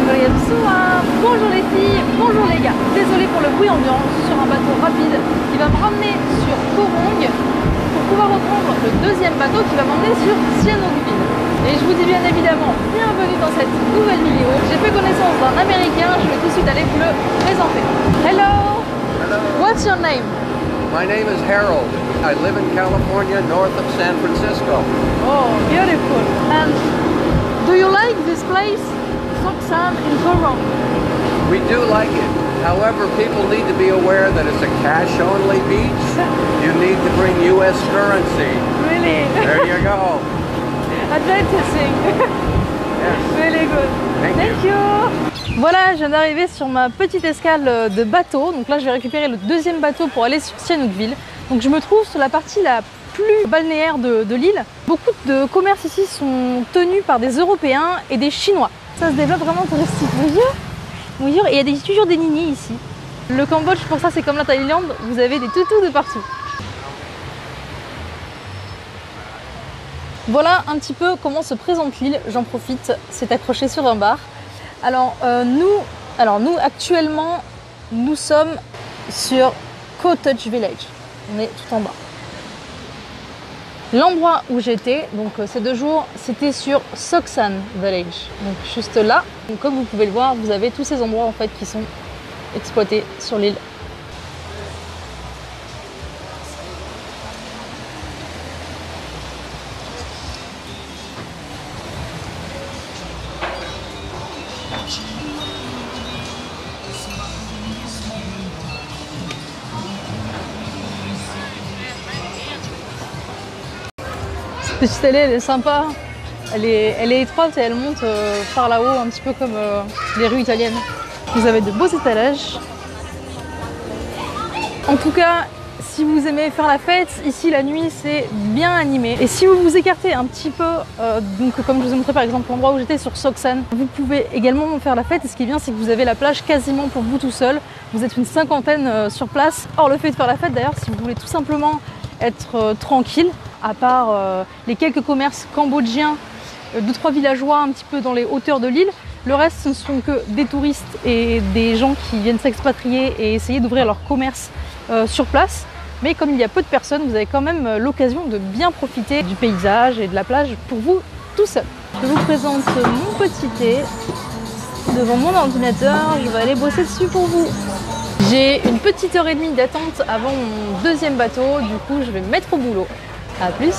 Bonjour les filles, bonjour les gars. Désolé pour le bruit ambiant, je suis sur un bateau rapide qui va me ramener sur Koh Rong pour pouvoir reprendre le deuxième bateau qui va m'emmener sur Sihanoukville. Et je vous dis bien évidemment bienvenue dans cette nouvelle vidéo. J'ai fait connaissance d'un américain, je vais tout de suite aller vous le présenter. Hello. Hello. What's your name? My name is Harold. I live in California, north of San Francisco. Oh, beautiful. And do you like this place? Soksan in Koh Rong. We do like it. However, people need to be aware that it's a cash-only beach. You need to bring U.S. currency. Really? There you go. Advertising. Yes. Really good. Thank you. Voilà, je viens d'arriver sur ma petite escale de bateau. Donc là, je vais récupérer le deuxième bateau pour aller sur Sihanoukville. Donc je me trouve sur la partie la plus balnéaire de l'île. Beaucoup de commerces ici sont tenus par des Européens et des Chinois. Ça se développe vraiment touristique. Bonjour. Et il y a toujours des ninis ici. Le Cambodge, pour ça, c'est comme la Thaïlande. Vous avez des toutous de partout. Voilà un petit peu comment se présente l'île. J'en profite, c'est accroché sur un bar. Alors nous actuellement, nous sommes sur Cottage Village. On est tout en bas. L'endroit où j'étais, donc ces 2 jours, c'était sur Soksan Village, donc juste là. Donc, comme vous pouvez le voir, vous avez tous ces endroits en fait qui sont exploités sur l'île. Cette petite allée, elle est sympa. Elle est étroite et elle monte par là-haut, un petit peu comme les rues italiennes. Vous avez de beaux étalages. En tout cas, si vous aimez faire la fête, ici la nuit c'est bien animé. Et si vous vous écartez un petit peu, donc comme je vous ai montré par exemple l'endroit où j'étais sur Soksan, vous pouvez également faire la fête. Et ce qui est bien, c'est que vous avez la plage quasiment pour vous tout seul. Vous êtes une cinquantaine sur place. Or le fait de faire la fête d'ailleurs, si vous voulez tout simplement être tranquille, à part les quelques commerces cambodgiens, 2-3 villageois un petit peu dans les hauteurs de l'île, le reste ce ne sont que des touristes et des gens qui viennent s'expatrier et essayer d'ouvrir leur commerce sur place. Mais comme il y a peu de personnes, vous avez quand même l'occasion de bien profiter du paysage et de la plage pour vous tout seul. Je vous présente mon petit thé devant mon ordinateur, je vais aller bosser dessus pour vous. J'ai une petite heure et demie d'attente avant mon deuxième bateau, du coup je vais me mettre au boulot. A plus.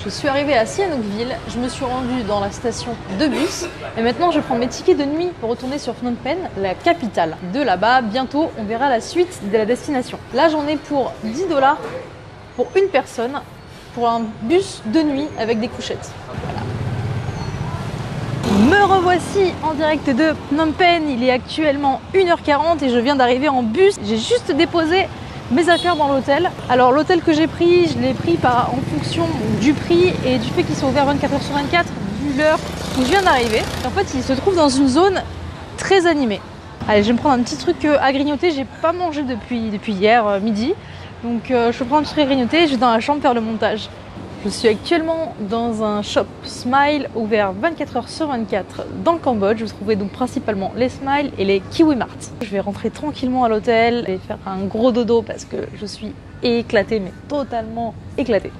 Je suis arrivée à Sihanoukville, je me suis rendue dans la station de bus et maintenant je prends mes tickets de nuit pour retourner sur Phnom Penh, la capitale. De là-bas, bientôt on verra la suite de la destination. Là j'en ai pour 10 $ pour une personne pour un bus de nuit avec des couchettes. Voilà. Me revoici en direct de Phnom Penh, il est actuellement 1h40 et je viens d'arriver en bus. J'ai juste déposé mes affaires dans l'hôtel. Alors l'hôtel que j'ai pris, je l'ai pris en fonction du prix et du fait qu'il soit ouvert 24h sur 24, vu l'heure où je viens d'arriver. En fait, il se trouve dans une zone très animée. Allez, je vais me prendre un petit truc à grignoter. J'ai pas mangé depuis hier midi. Donc je vais prendre un truc à grignoter et je vais dans la chambre faire le montage. Je suis actuellement dans un shop Smile ouvert 24h sur 24 dans le Cambodge. Vous trouvez donc principalement les Smile et les Kiwi Mart. Je vais rentrer tranquillement à l'hôtel et faire un gros dodo parce que je suis éclatée, mais totalement éclatée.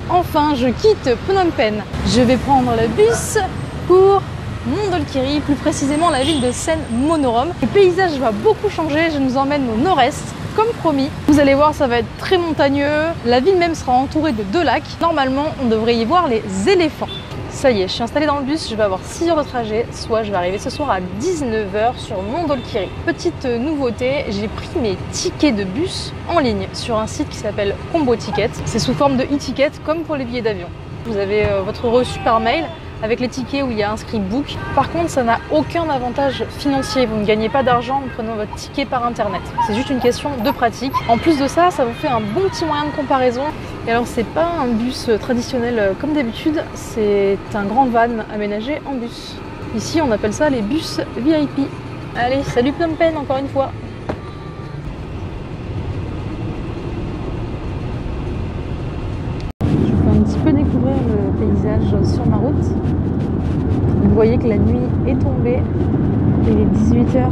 Enfin, je quitte Phnom Penh. Je vais prendre le bus pour Mondulkiri, plus précisément la ville de Sen Monorom. Le paysage va beaucoup changer, je nous emmène au nord-est. Comme promis, vous allez voir, ça va être très montagneux. La ville même sera entourée de 2 lacs. Normalement, on devrait y voir les éléphants. Ça y est, je suis installée dans le bus, je vais avoir 6 heures de trajet, soit je vais arriver ce soir à 19h sur Mondulkiri. Petite nouveauté, j'ai pris mes tickets de bus en ligne sur un site qui s'appelle Combo Ticket. C'est sous forme de e-ticket comme pour les billets d'avion. Vous avez votre reçu par mail avec les tickets où il y a inscrit Book. Par contre, ça n'a aucun avantage financier. Vous ne gagnez pas d'argent en prenant votre ticket par internet. C'est juste une question de pratique. En plus de ça, ça vous fait un bon petit moyen de comparaison. Et alors, c'est pas un bus traditionnel comme d'habitude, c'est un grand van aménagé en bus. Ici, on appelle ça les bus VIP. Allez, salut Phnom Penh encore une fois. Je vais un petit peu découvrir le paysage sur ma route. Vous voyez que la nuit est tombée. Il est 18h.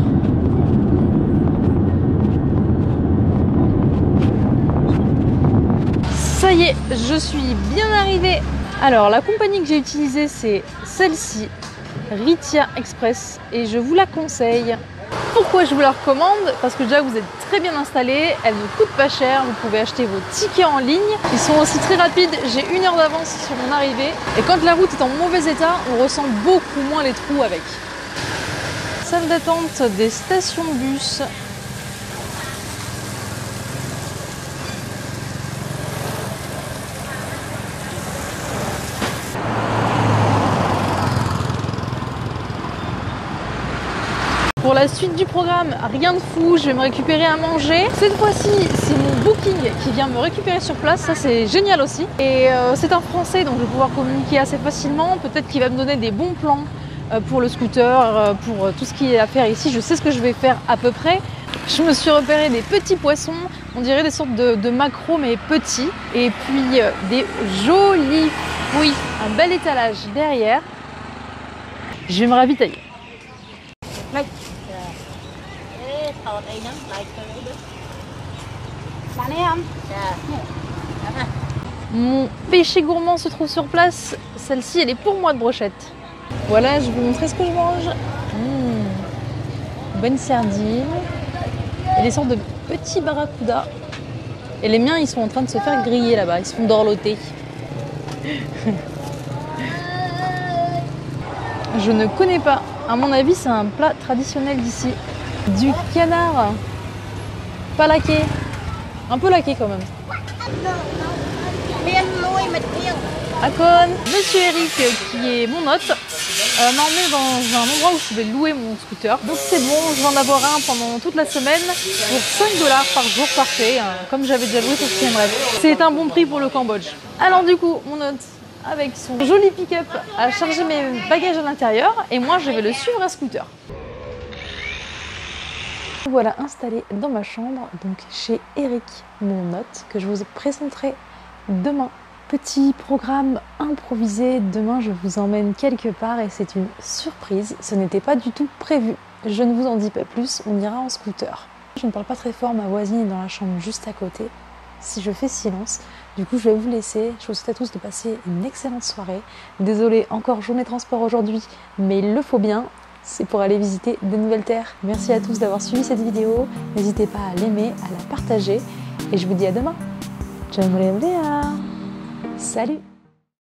Ça y est, je suis bien arrivée. Alors la compagnie que j'ai utilisée, c'est celle-ci, Ritia Express, et je vous la conseille. Pourquoi je vous la recommande? Parce que déjà vous êtes très bien installés, elle ne coûte pas cher, vous pouvez acheter vos tickets en ligne. Ils sont aussi très rapides, j'ai 1 heure d'avance sur mon arrivée. Et quand la route est en mauvais état, on ressent beaucoup moins les trous avec. Salle d'attente des stations bus. Pour la suite du programme, rien de fou, je vais me récupérer à manger. Cette fois-ci, c'est mon booking qui vient me récupérer sur place, ça c'est génial aussi. Et c'est un Français, donc je vais pouvoir communiquer assez facilement. Peut-être qu'il va me donner des bons plans pour le scooter, pour tout ce qui est à faire ici. Je sais ce que je vais faire à peu près. Je me suis repéré des petits poissons, on dirait des sortes de maquereaux mais petits. Et puis des jolis fruits, un bel étalage derrière. Je vais me ravitailler. Mon péché gourmand se trouve sur place. Celle-ci, elle est pour moi de brochette. Voilà, je vais vous montrer ce que je mange. Bonne sardine. Et des sortes de petits barracudas. Et les miens, ils sont en train de se faire griller là-bas. Ils se font dorloter. Je ne connais pas. À mon avis, c'est un plat traditionnel d'ici. Du canard. Pas laqué. Un peu laqué quand même. Akon. Monsieur Eric, qui est mon hôte, m'a emmené dans un endroit où je pouvais louer mon scooter. Donc c'est bon, je vais en avoir un pendant toute la semaine pour 5 $ par jour parfait, comme j'avais déjà loué sur Steam. Bref, c'est un bon prix pour le Cambodge. Alors du coup, mon hôte, avec son joli pick-up, a chargé mes bagages à l'intérieur et moi je vais le suivre à scooter. Voilà installé dans ma chambre, donc chez Eric, mon hôte, que je vous présenterai demain. Petit programme improvisé, demain je vous emmène quelque part et c'est une surprise, ce n'était pas du tout prévu. Je ne vous en dis pas plus, on ira en scooter. Je ne parle pas très fort, ma voisine est dans la chambre juste à côté. Si je fais silence, du coup je vais vous laisser. Je vous souhaite à tous de passer une excellente soirée. Désolée, encore journée transport aujourd'hui, mais il le faut bien. C'est pour aller visiter de nouvelles terres. Merci à tous d'avoir suivi cette vidéo. N'hésitez pas à l'aimer, à la partager. Et je vous dis à demain. Ciao, salut!